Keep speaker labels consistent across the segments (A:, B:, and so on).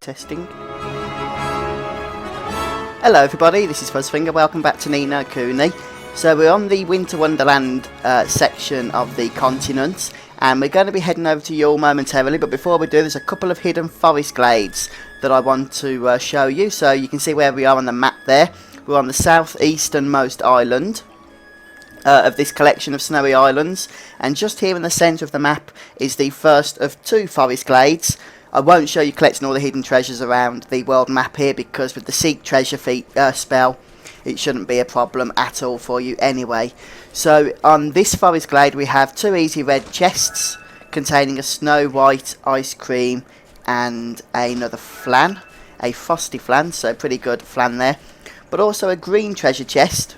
A: testing. Hello everybody, this is Fuzzfinger, welcome back to Ni No Kuni. So we're on the Winter Wonderland section of the continent, and we're going to be heading over to Yule momentarily, but before we do, there's a couple of hidden forest glades that I want to show you. So you can see where we are on the map there. We're on the southeasternmost island of this collection of snowy islands, and just here in the centre of the map is the first of two forest glades. I won't show you collecting all the hidden treasures around the world map here, because with the Seek Treasure spell, it shouldn't be a problem at all for you anyway. So on this forest glade we have two easy red chests containing a snow white ice cream and another flan, a frosty flan, so pretty good flan there. But also a green treasure chest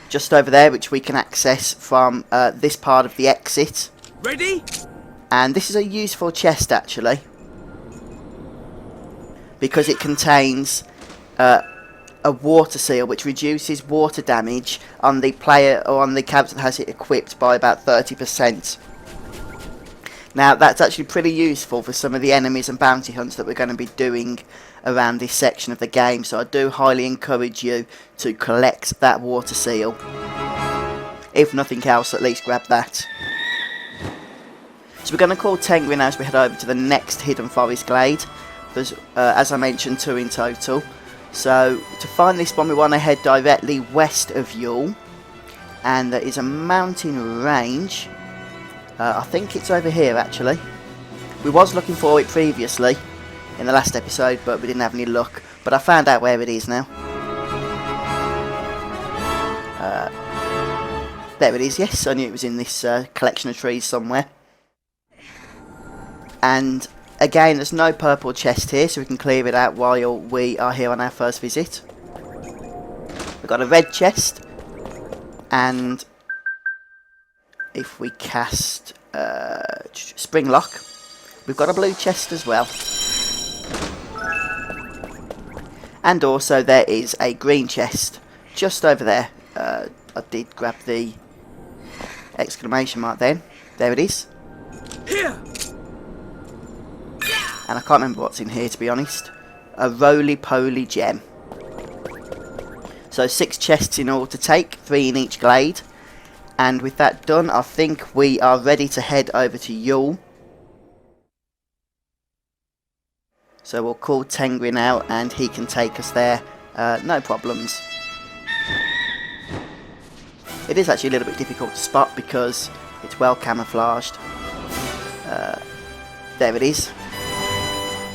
A: just over there, which we can access from this part of the exit.
B: Ready?
A: And this is a useful chest actually, because it contains a water seal which reduces water damage on the player or on the character that has it equipped by about 30%. Now that's actually pretty useful for some of the enemies and bounty hunts that we're going to be doing around this section of the game, so I do highly encourage you to collect that water seal. If nothing else, at least grab that. So we're going to call Tengri now as we head over to the next hidden forest glade. There's, as I mentioned, two in total. So to find this one we want to head directly west of Yule, and there is a mountain range. I think it's over here actually. We was looking for it previously in the last episode, but we didn't have any luck. But I found out where it is now. There it is, yes, I knew it was in this collection of trees somewhere. And again, there's no purple chest here, so we can clear it out while we are here on our first visit. We've got a red chest, and if we cast Spring Lock, we've got a blue chest as well. And also there is a green chest just over there. I did grab the exclamation mark then. There it is.
B: Here.
A: And I can't remember what's in here, to be honest. A roly-poly gem. So 6 chests in all to take, 3 in each glade. And with that done, I think we are ready to head over to Yule. So we'll call Tengri now, and he can take us there, no problems. It is actually a little bit difficult to spot because it's well camouflaged. There it is.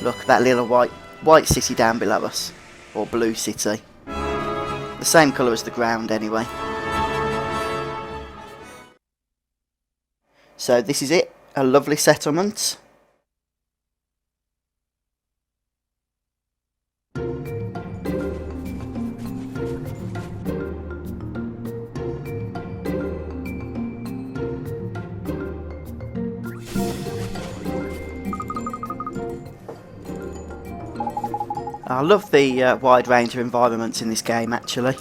A: Look, that little white city down below us, or blue city. The same colour as the ground anyway. So this is it, a lovely settlement. I love the wide range of environments in this game actually.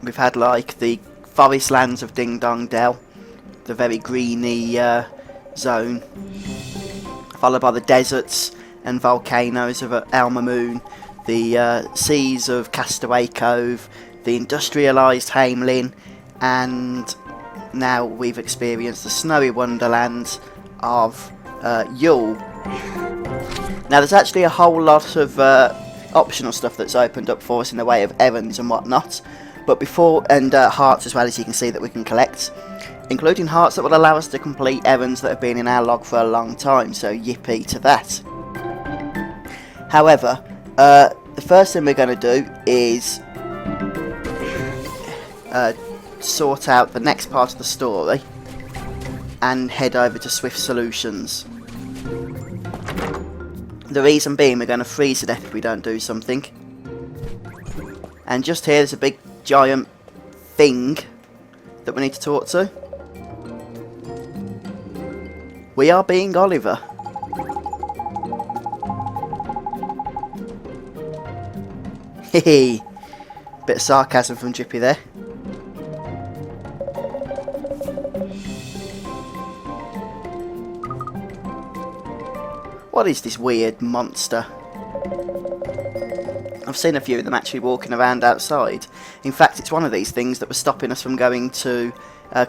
A: We've had like the forest lands of Ding Dong Dell, the very greeny zone, followed by the deserts and volcanoes of Elmer Moon, the seas of Castaway Cove, the industrialised Hamelin, and now we've experienced the snowy wonderlands of Yule. Now there's actually a whole lot of optional stuff that's opened up for us in the way of errands and whatnot, but before, and hearts as well, as you can see, that we can collect, including hearts that will allow us to complete errands that have been in our log for a long time, so yippee to that. However, the first thing we're going to do is sort out the next part of the story and head over to Swift Solutions. The reason being, we're going to freeze to death if we don't do something. And just here there's a big giant thing that we need to talk to. We are being Oliver. Hehe. Bit of sarcasm from Drippy there. What is this weird monster? I've seen a few of them actually walking around outside. In fact, it's one of these things that was stopping us from going to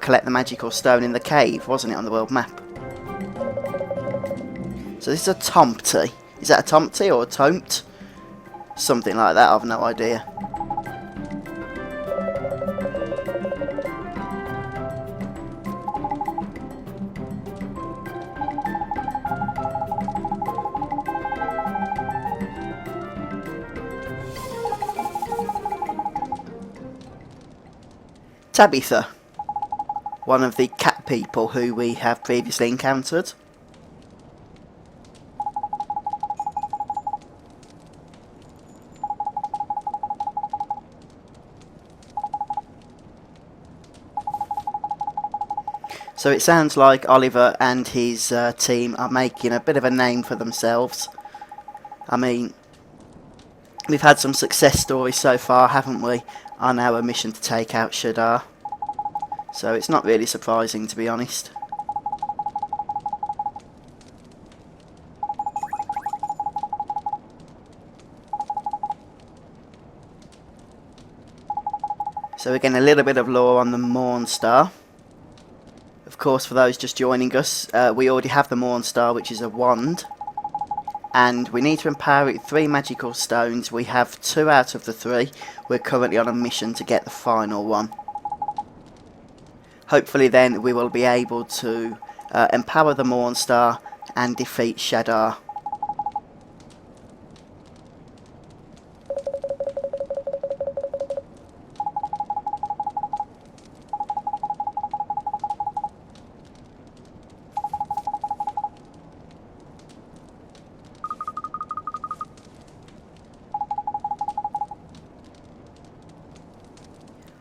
A: collect the magical stone in the cave, wasn't it, on the world map? So this is a Tomty. Is that a Tomty or a Tomt? Something like that, I've no idea. Tabitha, one of the cat people who we have previously encountered. So it sounds like Oliver and his team are making a bit of a name for themselves. I mean, we've had some success stories so far, haven't we, on our mission to take out Shadar. So it's not really surprising, to be honest. So again, a little bit of lore on the Mornstar. Of course, for those just joining us, we already have the Mornstar, which is a wand. And we need to empower it with 3 magical stones. We have 2 out of the 3. We're currently on a mission to get the final one. Hopefully then we will be able to empower the Mornstar and defeat Shadar.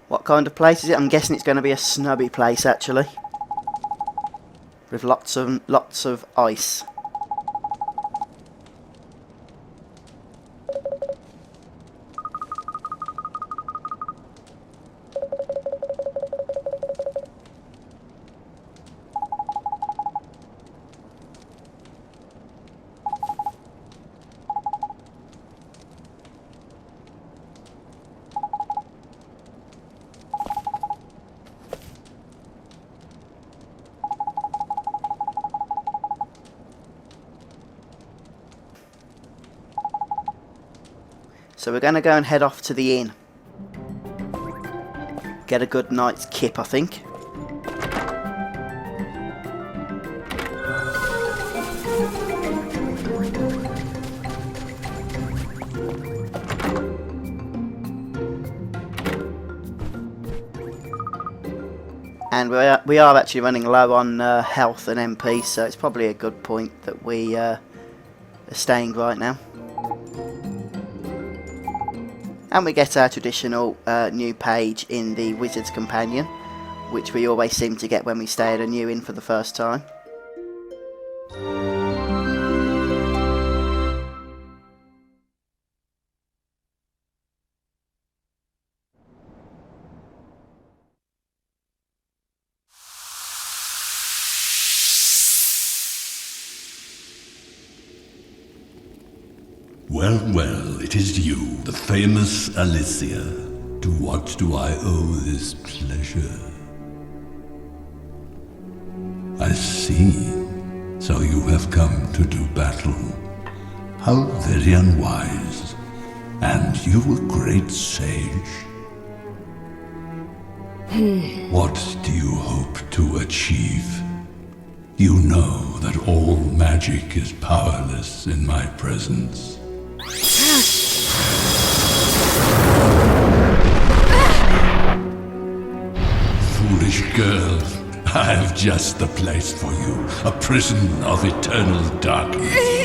A: What kind of place is it? I'm guessing it's going to be a snowy place, actually, with lots of ice. So we're going to go and head off to the inn. Get a good night's kip, I think. And we are actually running low on health and MP, so it's probably a good point that we are staying right now. And we get our traditional new page in the Wizard's Companion, which we always seem to get when we stay at a new inn for the first time.
B: Well, well, it is you, the famous Alicia. To what do I owe this pleasure? I see. So you have come to do battle. How very unwise. And you a great sage. What do you hope to achieve? You know that all magic is powerless in my presence. Foolish girl, I have just the place for you, a prison of eternal darkness.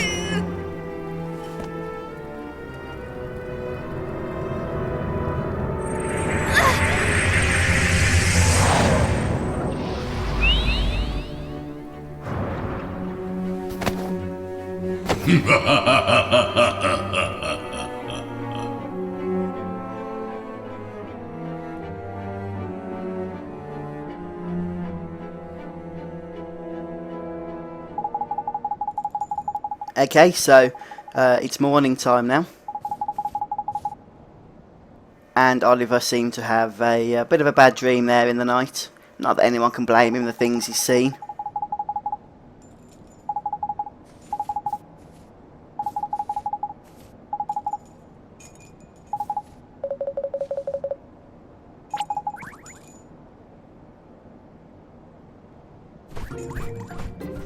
A: Okay, so it's morning time now. And Oliver seemed to have a bit of a bad dream there in the night. Not that anyone can blame him, the things he's seen.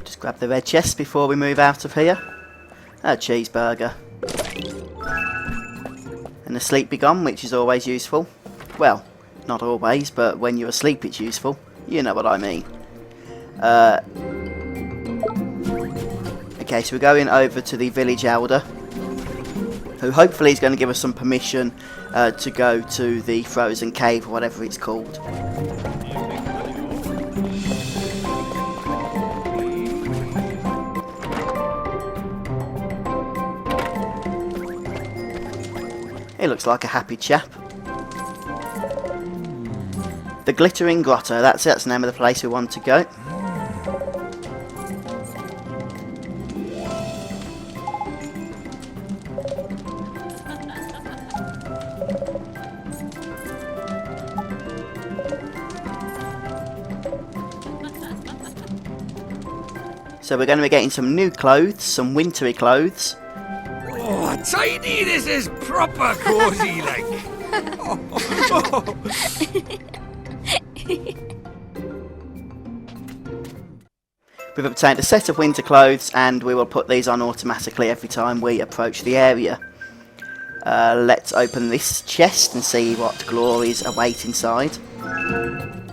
A: Just grab the red chest before we move out of here. A cheeseburger. And the sleep be gone, which is always useful. Well, not always, but when you're asleep it's useful. You know what I mean. Okay, so we're going over to the village elder, who hopefully is going to give us some permission to go to the frozen cave, or whatever it's called. He looks like a happy chap. The Glittering Grotto, that's it, that's the name of the place we want to go. So we're going to be getting some new clothes, some wintry clothes.
C: Oh, tiny, this is proper cozy, like.
A: We've obtained a set of winter clothes and we will put these on automatically every time we approach the area. Let's open this chest and see what glories await inside.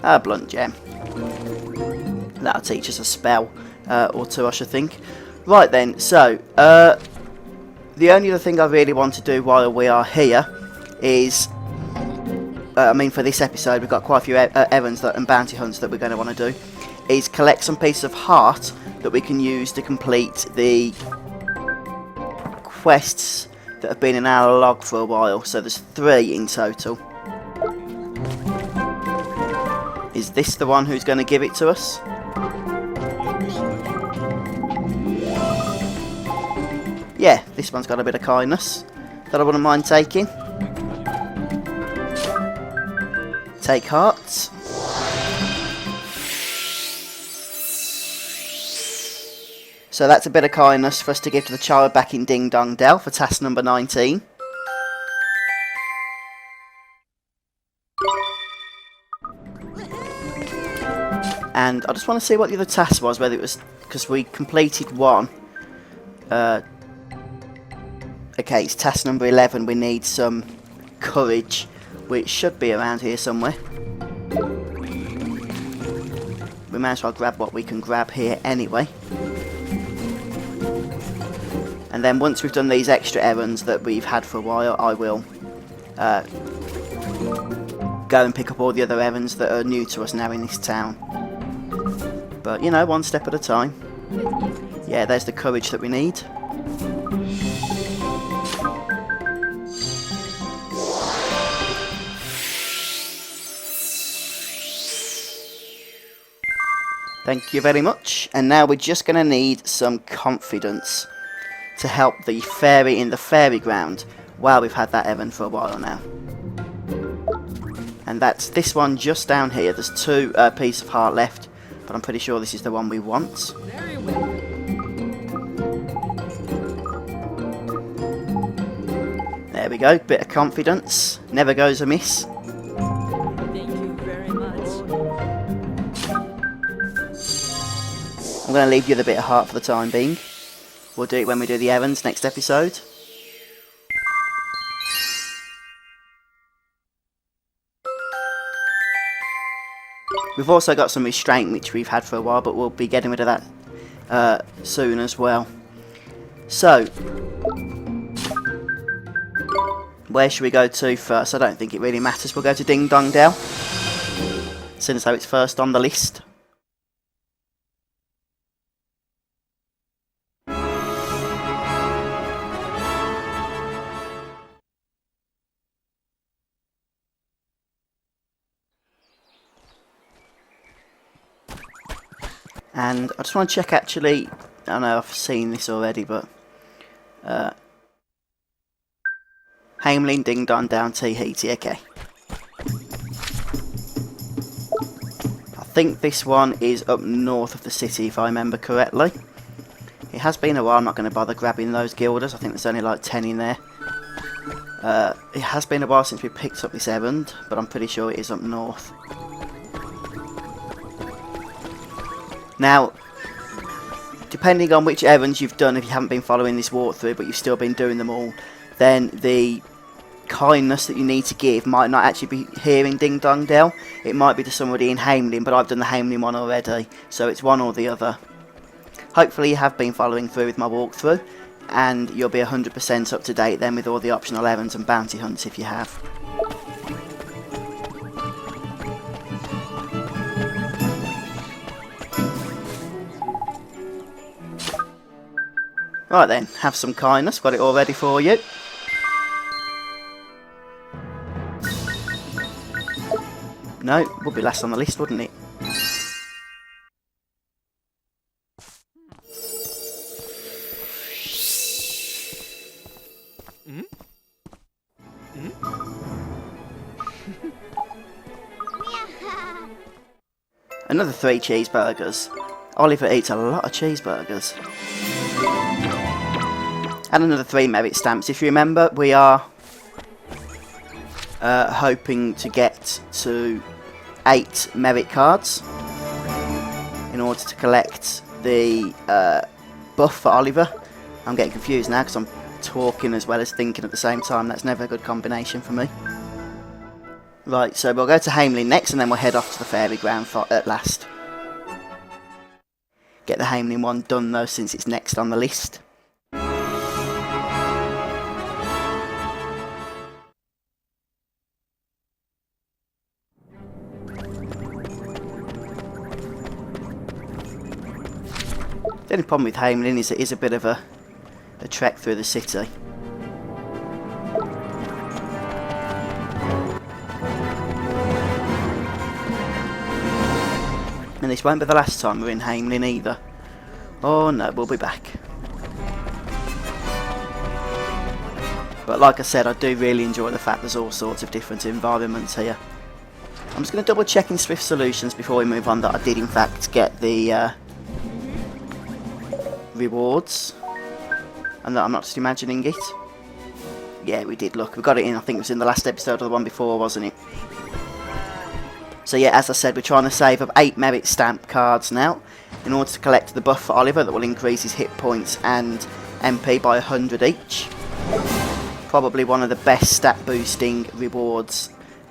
A: A blunt gem. That'll teach us a spell or two, I should think. Right then, so the only other thing I really want to do while we are here is, for this episode we've got quite a few errands and bounty hunts that we're going to want to do, is collect some pieces of heart that we can use to complete the quests that have been in our log for a while. So there's 3 in total. Is this the one who's going to give it to us? Yeah, this one's got a bit of kindness that I wouldn't mind taking. Take hearts. So that's a bit of kindness for us to give to the child back in Ding Dong Dell for task number 19. And I just want to see what the other task was, whether it was because we completed one. Okay, it's task number 11. We need some courage, which should be around here somewhere. We might as well grab what we can grab here anyway. And then once we've done these extra errands that we've had for a while, I will go and pick up all the other errands that are new to us now in this town. But, you know, one step at a time. Yeah, there's the courage that we need. Thank you very much. And now we're just going to need some confidence to help the fairy in the fairy ground. Wow, we've had that errand for a while now. And that's this one just down here. There's 2 pieces of heart left, but I'm pretty sure this is the one we want. There we go, bit of confidence. Never goes amiss.
D: Thank you very much.
A: I'm going to leave you the bit of heart for the time being. We'll do it when we do the errands next episode. We've also got some restraint which we've had for a while, but we'll be getting rid of that soon as well. So, where should we go to first? I don't think it really matters. We'll go to Ding Dong Dell, since it's first on the list. And I just want to check actually, I know I've seen this already, but Hamelin, Ding Dong, Down, Tea, Heaty, okay. I think this one is up north of the city, if I remember correctly. It has been a while, I'm not going to bother grabbing those guilders, I think there's only like 10 in there. It has been a while since we picked up this errand, but I'm pretty sure it is up north. Now, depending on which errands you've done, if you haven't been following this walkthrough but you've still been doing them all, then the kindness that you need to give might not actually be here in Ding Dong Dell. It might be to somebody in Hamelin, but I've done the Hamelin one already, so it's one or the other. Hopefully you have been following through with my walkthrough, and you'll be 100% up to date then with all the optional errands and bounty hunts if you have. Right then, have some kindness, got it all ready for you. No, would be last on the list, wouldn't it? Another 3 cheeseburgers. Oliver eats a lot of cheeseburgers. And another 3 merit stamps. If you remember, we are hoping to get to 8 merit cards in order to collect the buff for Oliver. I'm getting confused now because I'm talking as well as thinking at the same time. That's never a good combination for me. Right, so we'll go to Hamelin next and then we'll head off to the fairy ground at last. Get the Hamelin one done though, since it's next on the list. The only problem with Hamelin is it is a bit of a trek through the city. And this won't be the last time we're in Hamelin either. Oh no, we'll be back. But like I said, I do really enjoy the fact there's all sorts of different environments here. I'm just going to double check in Swift Solutions before we move on that I did in fact get the rewards. And that I'm not just imagining it. Yeah, we did, look. We got it in, I think it was in the last episode of the one before, wasn't it? So yeah, as I said, we're trying to save up 8 merit stamp cards now in order to collect the buff for Oliver that will increase his hit points and MP by 100 each. Probably one of the best stat boosting rewards,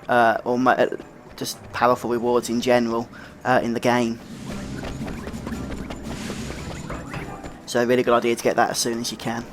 A: or just powerful rewards in general in the game. So a really good idea to get that as soon as you can.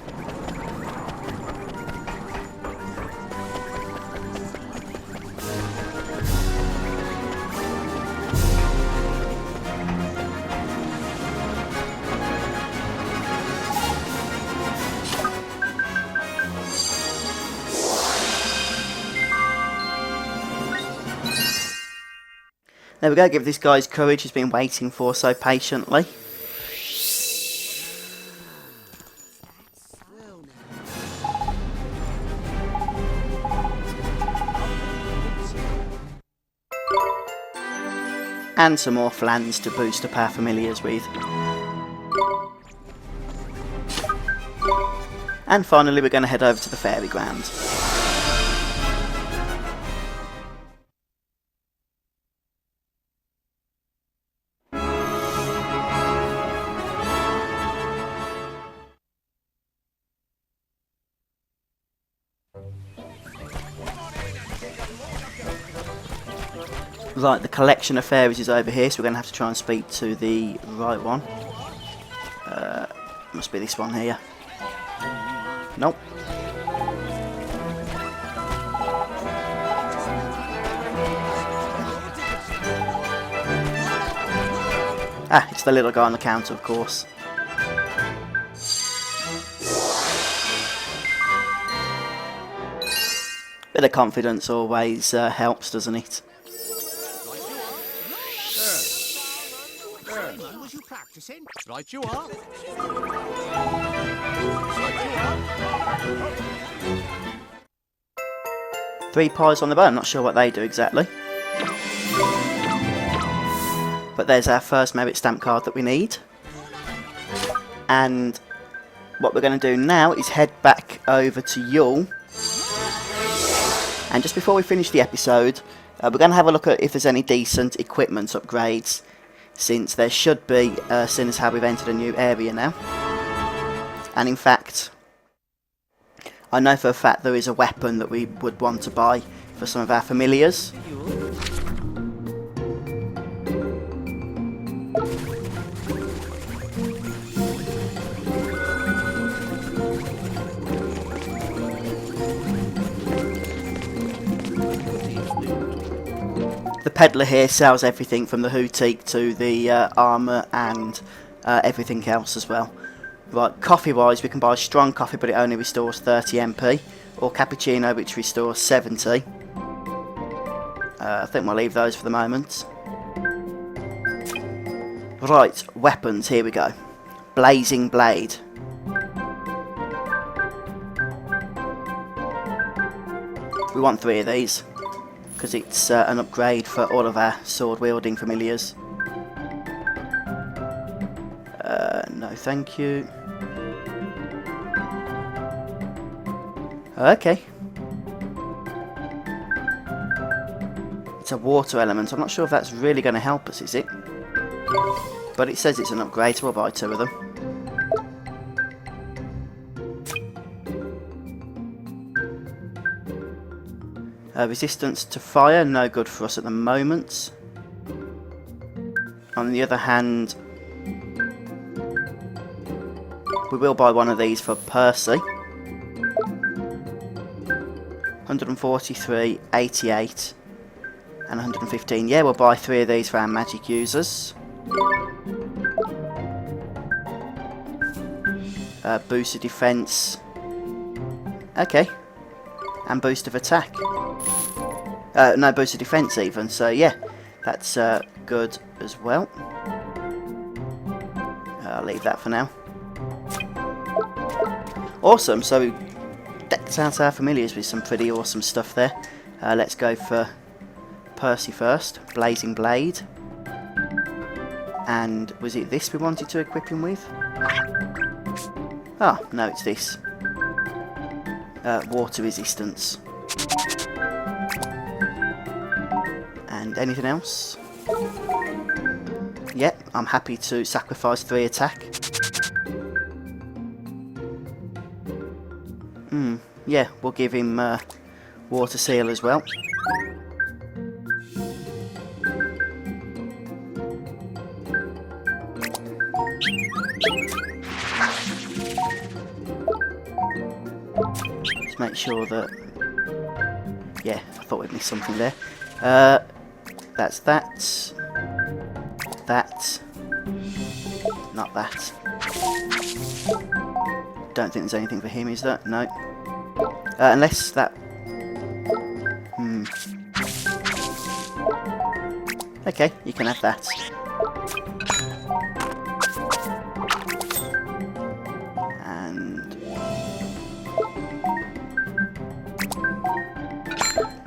A: There we go, give this guy's courage he's been waiting for so patiently. And some more flans to boost up our familiars with. And finally we're going to head over to the fairy ground. Right, the collection of fairies is over here, so we're going to have to try and speak to the right one. Must be this one here. Nope. Ah, it's the little guy on the counter, of course. Bit of confidence always helps, doesn't it?
C: Was you practicing? Right you are. Right you are.
A: 3 pies on the bone, not sure what they do exactly. But there's our first merit stamp card that we need. And what we're going to do now is head back over to Yule. And just before we finish the episode, we're going to have a look at if there's any decent equipment upgrades, since there should be, seeing as how we've entered a new area now. And in fact, I know for a fact there is a weapon that we would want to buy for some of our familiars. The peddler here sells everything from the hootique to the armour and everything else as well. Right, coffee wise we can buy strong coffee but it only restores 30 MP, or cappuccino which restores 70. I think we'll leave those for the moment. Right, weapons, here we go. Blazing Blade. We want 3 of these, because it's an upgrade for all of our sword wielding familiars. No thank you. Okay. It's a water element. I'm not sure if that's really going to help us, is it? But it says it's an upgrade, so we'll buy 2 of them. Resistance to fire, no good for us at the moment. On the other hand, we will buy one of these for Percy. 143, 88 and 115. Yeah, we'll buy 3 of these for our magic users. Boost of defense. Okay. And boost of attack. No, boost of defense even, so yeah, that's good as well. I'll leave that for now. Awesome, so we decked out our familiars with some pretty awesome stuff there. Let's go for Percy first. Blazing Blade. And was it this we wanted to equip him with? Oh, no, it's this. Water resistance. And anything else? Yep, I'm happy to sacrifice 3 attack. Yeah, we'll give him water seal as well. Let's make sure that... Yeah, I thought we'd missed something there. That's that. That. Not that. Don't think there's anything for him, is there? No. Unless that... Okay, you can have that. And...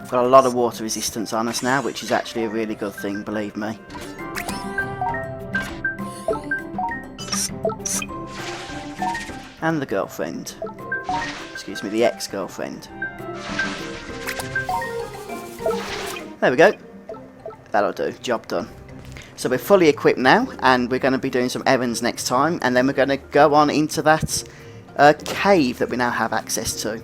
A: got a lot of water resistance on us now, which is actually a really good thing, believe me. And the girlfriend. Excuse me, the ex-girlfriend. There we go. That'll do. Job done. So we're fully equipped now, and we're going to be doing some errands next time, and then we're going to go on into that cave that we now have access to.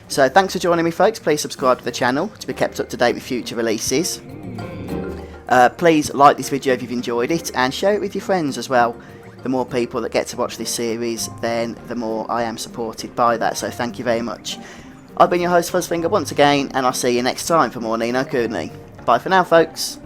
A: So thanks for joining me, folks. Please subscribe to the channel to be kept up to date with future releases. Please like this video if you've enjoyed it, and share it with your friends as well. The more people that get to watch this series, then the more I am supported by that, so thank you very much. I've been your host, Fuzzfinger, once again, and I'll see you next time for more Ni No Kuni. Bye for now, folks.